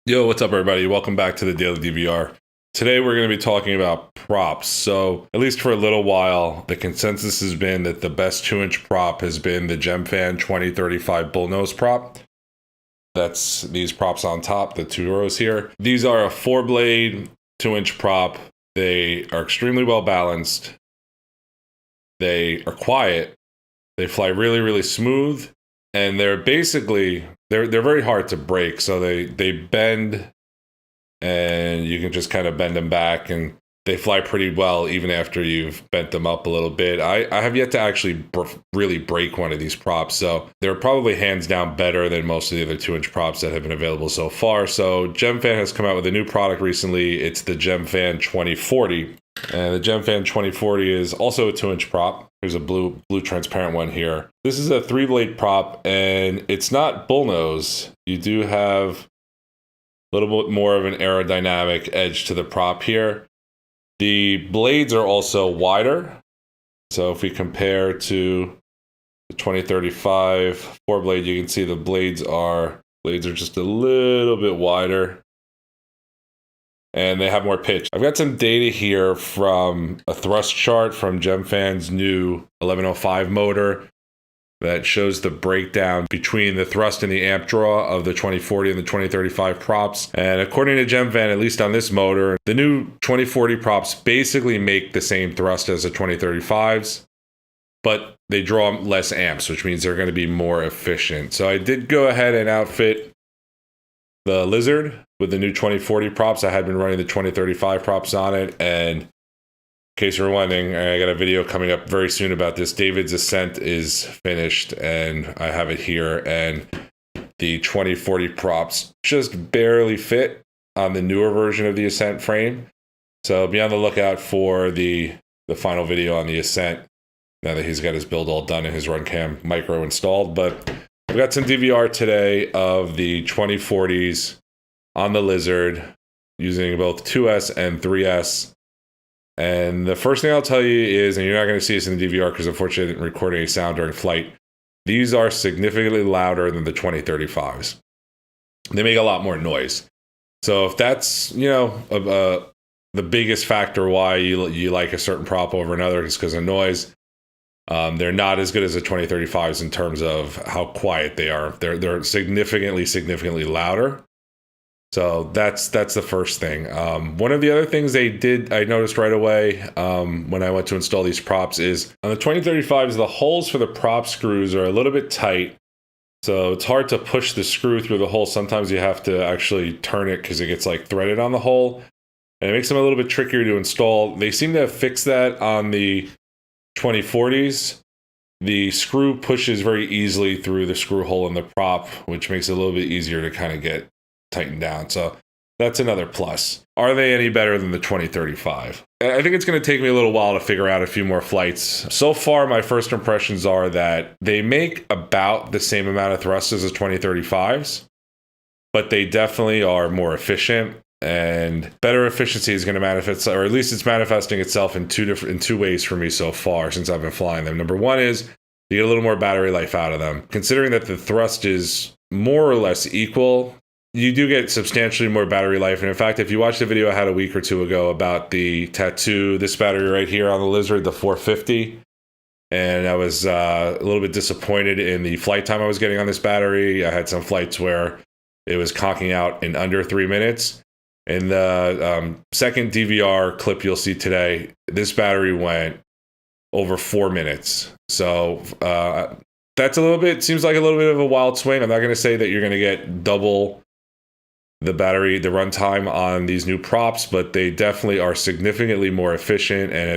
Yo, what's up, everybody? Welcome back to the Daily DVR. Today, we're going to be talking about props. So, at least for a little while, the consensus has been that the best 2-inch prop has been the Gemfan 2035 bullnose prop. That's these props on top, the two rows here. These are a 4-blade 2-inch prop. They are extremely well balanced. They are quiet. They fly really, really smooth. And they're basically, they're very hard to break. So they bend, and you can just kind of bend them back, and they fly pretty well even after you've bent them up a little bit. I have yet to actually really break one of these props, so they're probably hands down better than most of the other 2-inch props that have been available so far. So Gemfan has come out with a new product recently. It's the Gemfan 2040. And the Gemfan 2040 is also a 2-inch prop. There's a blue transparent one here. This is a 3-blade prop, and it's not bullnose. You do have a little bit more of an aerodynamic edge to the prop here. The blades are also wider. So if we compare to the 2035 4-blade, you can see the blades are just a little bit wider. And they have more pitch. I've got some data here from a thrust chart from Gemfan's new 1105 motor that shows the breakdown between the thrust and the amp draw of the 2040 and the 2035 props. And according to Gemfan, at least on this motor, the new 2040 props basically make the same thrust as the 2035s, but they draw less amps, which means they're going to be more efficient. So I did go ahead and outfit the Lizard with the new 2040 props. I had been running the 2035 props on it, and in case you're wondering, I got a video coming up very soon about this. David's Ascent is finished, and I have it here, and the 2040 props just barely fit on the newer version of the Ascent frame. So be on the lookout for the final video on the Ascent now that he's got his build all done and his RunCam micro installed. But we've got some DVR today of the 2040s on the Lizard using both 2S and 3S. And the first thing I'll tell you is, and you're not going to see this in the DVR because unfortunately I didn't record any sound during flight, these are significantly louder than the 2035s. They make a lot more noise. So if that's, the biggest factor why you like a certain prop over another is because of noise. They're not as good as the 2035s in terms of how quiet they are. They're significantly louder. So that's the first thing. One of the other things I noticed right away when I went to install these props is on the 2035s, the holes for the prop screws are a little bit tight. So it's hard to push the screw through the hole. Sometimes you have to actually turn it because it gets like threaded on the hole. And it makes them a little bit trickier to install. They seem to have fixed that on the 2040s. The screw pushes very easily through the screw hole in the prop, which makes it a little bit easier to kind of get tightened down. So that's another plus. Are they any better than the 2035? I think it's going to take me a little while to figure out a few more flights. So far, my first impressions are that they make about the same amount of thrust as the 2035s, but they definitely are more efficient. And better efficiency is going to manifest, or at least it's manifesting itself in two ways for me so far since I've been flying them. Number one is you get a little more battery life out of them. Considering that the thrust is more or less equal, you do get substantially more battery life. And in fact, if you watch the video I had a week or two ago about the Tattoo, this battery right here on the Lizard, the 450, and I was a little bit disappointed in the flight time I was getting on this battery. I had some flights where it was conking out in under 3 minutes. In the second DVR clip you'll see today, this battery went over 4 minutes. So that's seems like a little bit of a wild swing. I'm not going to say that you're going to get double the runtime on these new props, but they definitely are significantly more efficient. And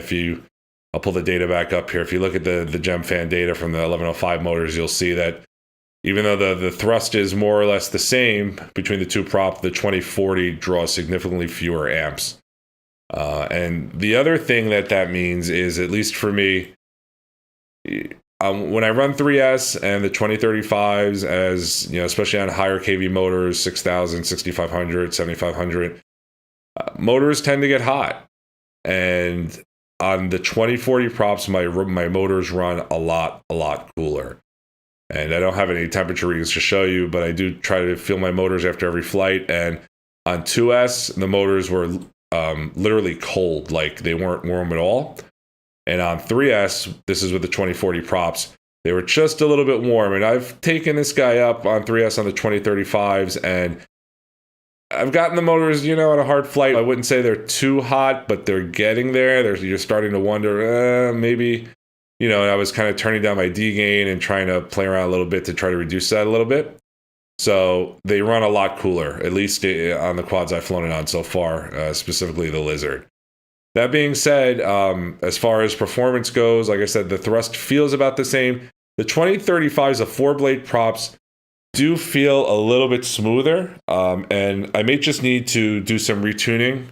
I'll pull the data back up here. If you look at the Gemfan data from the 1105 motors, you'll see that even though the thrust is more or less the same between the two props, the 2040 draws significantly fewer amps. And the other thing that means is, at least for me, when I run 3S and the 2035s, as you know, especially on higher kV motors, 6000, 6500, 7500, motors tend to get hot. And on the 2040 props, my motors run a lot cooler. And I don't have any temperature readings to show you, but I do try to feel my motors after every flight. And On 2S, the motors were literally cold, like they weren't warm at all. And on 3S, this is with the 2040 props, they were just a little bit warm. And I've taken this guy up on 3S on the 2035s, and I've gotten the motors, you know, on a hard flight. I wouldn't say they're too hot, but they're getting there. You're starting to wonder, maybe, you know, and I was kind of turning down my D gain and trying to play around a little bit to try to reduce that a little bit. So they run a lot cooler, at least on the quads I've flown it on so far, specifically the Lizard. That being said, as far as performance goes, like I said, the thrust feels about the same. The 2035s, the 4-blade props, do feel a little bit smoother, and I may just need to do some retuning,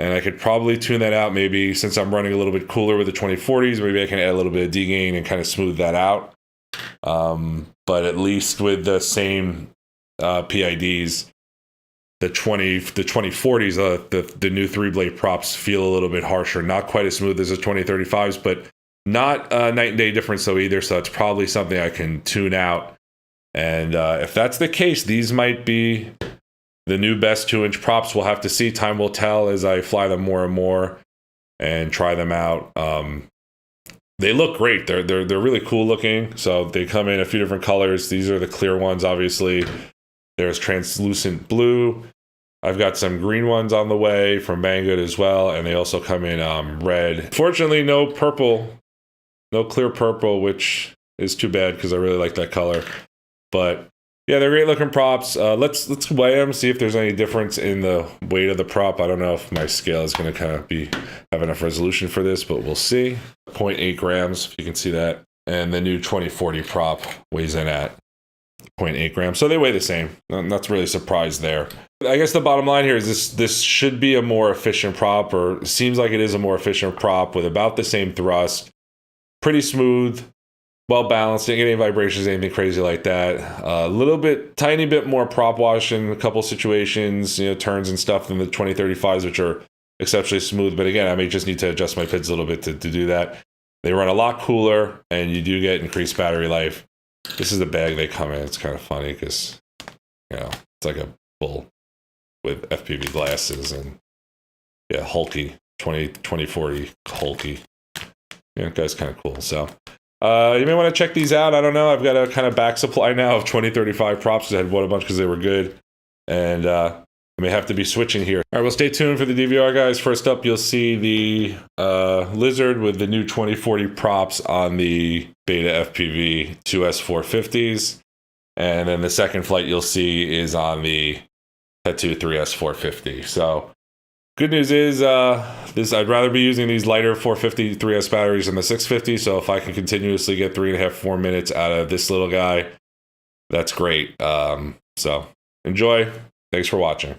and I could probably tune that out maybe since I'm running a little bit cooler with the 2040s. Maybe I can add a little bit of D gain and kind of smooth that out. But at least with the same PIDs, the 2040s, the new 3-blade props feel a little bit harsher, not quite as smooth as the 2035s, but not a night and day difference though either. So it's probably something I can tune out. And if that's the case, these might be the new best 2-inch props. We'll have to see. Time will tell as I fly them more and more and try them out. They look great. They're really cool looking. So they come in a few different colors. These are the clear ones, obviously. There's translucent blue. I've got some green ones on the way from Banggood as well, and they also come in red. Fortunately, no purple, no clear purple, which is too bad because I really like that color. But yeah, they're great looking props. Let's weigh them, see if there's any difference in the weight of the prop. I don't know if my scale is going to kind of have enough resolution for this, but we'll see. 0.8 grams, if you can see that. And the new 2040 prop weighs in at 0.8 grams. So they weigh the same. I'm not really surprised there. I guess the bottom line here is this should be a more efficient prop, or seems like it is a more efficient prop with about the same thrust. Pretty smooth. Well balanced, didn't get any vibrations, anything crazy like that. A little bit, tiny bit more prop wash in a couple situations, you know, turns and stuff than the 2035s, which are exceptionally smooth. But again, I may just need to adjust my PIDs a little bit to do that. They run a lot cooler, and you do get increased battery life. This is the bag they come in. It's kind of funny because, you know, it's like a bull with FPV glasses and, yeah, hulky, 2040 hulky. Yeah, guy's kind of cool. So you may want to check these out. I don't know. I've got a kind of back supply now of 2035 props. I had bought a bunch because they were good. And I may have to be switching here. All right, well, stay tuned for the DVR, guys. First up, you'll see the Lizard with the new 2040 props on the Beta FPV 2S 450s. And then the second flight you'll see is on the Tattoo 3S 450. So good news is I'd rather be using these lighter 450 3S batteries than the 650. So if I can continuously get 3.5-4 minutes out of this little guy, that's great. So enjoy. Thanks for watching.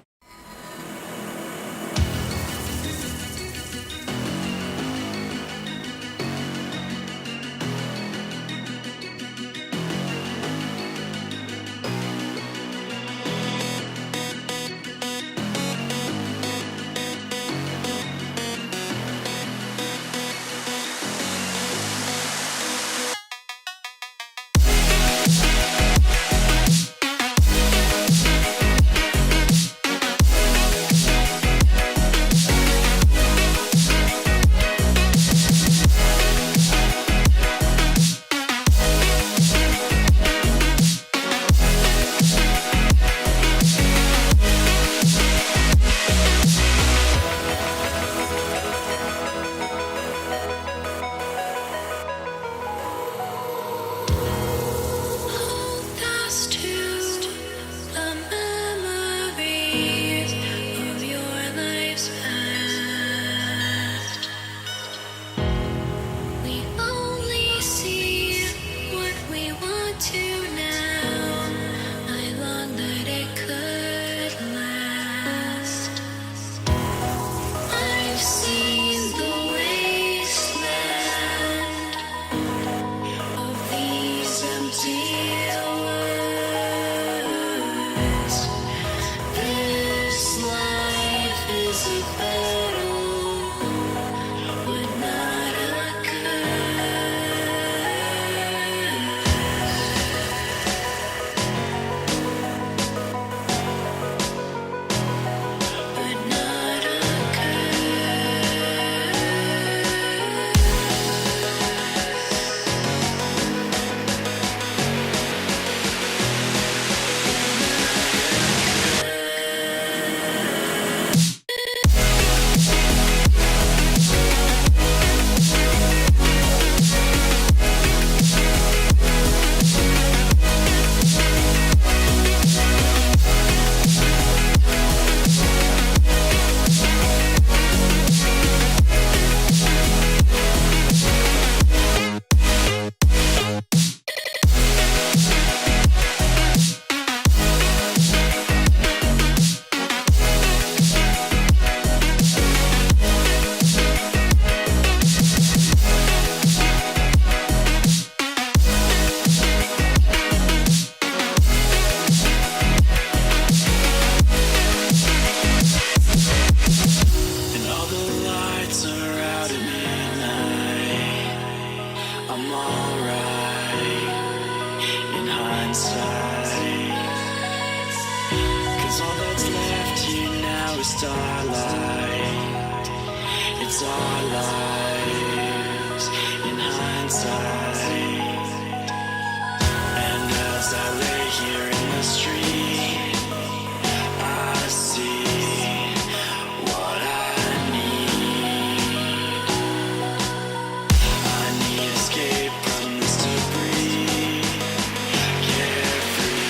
hindsight. 'Cause all that's left here now is starlight. It's our lives in hindsight. And as I lay here in the street, I see what I need. I need escape from this debris. Carefree.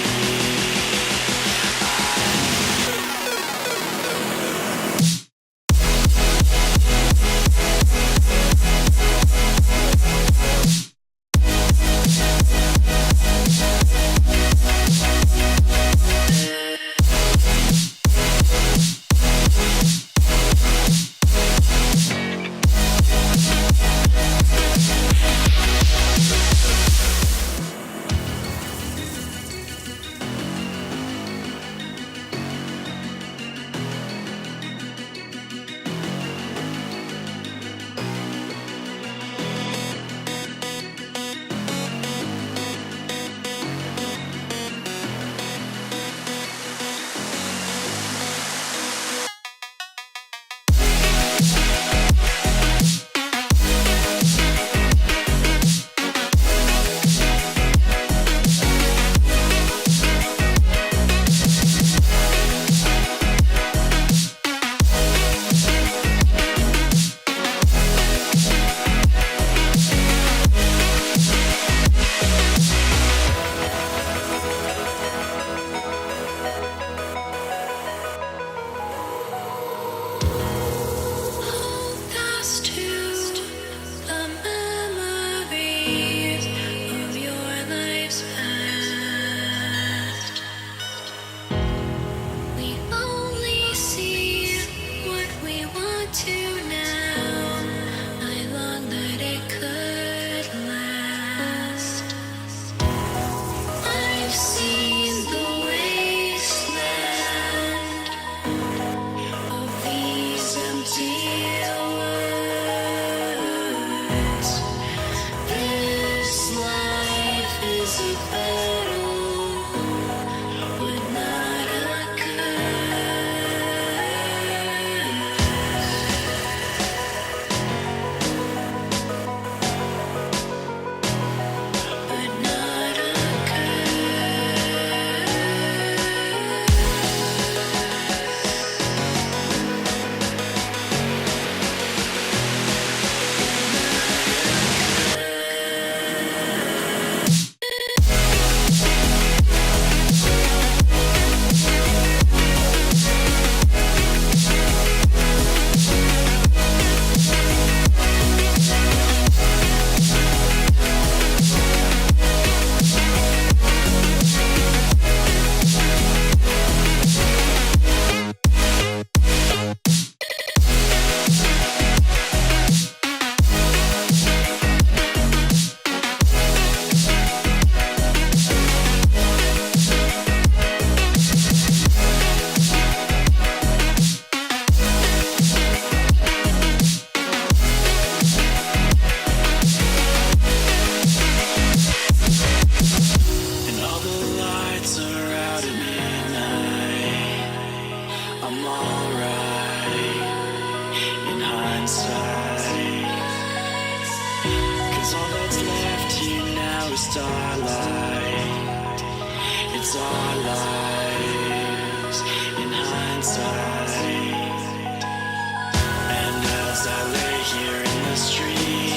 starlight. It's our lives in hindsight. And as I lay here in the street,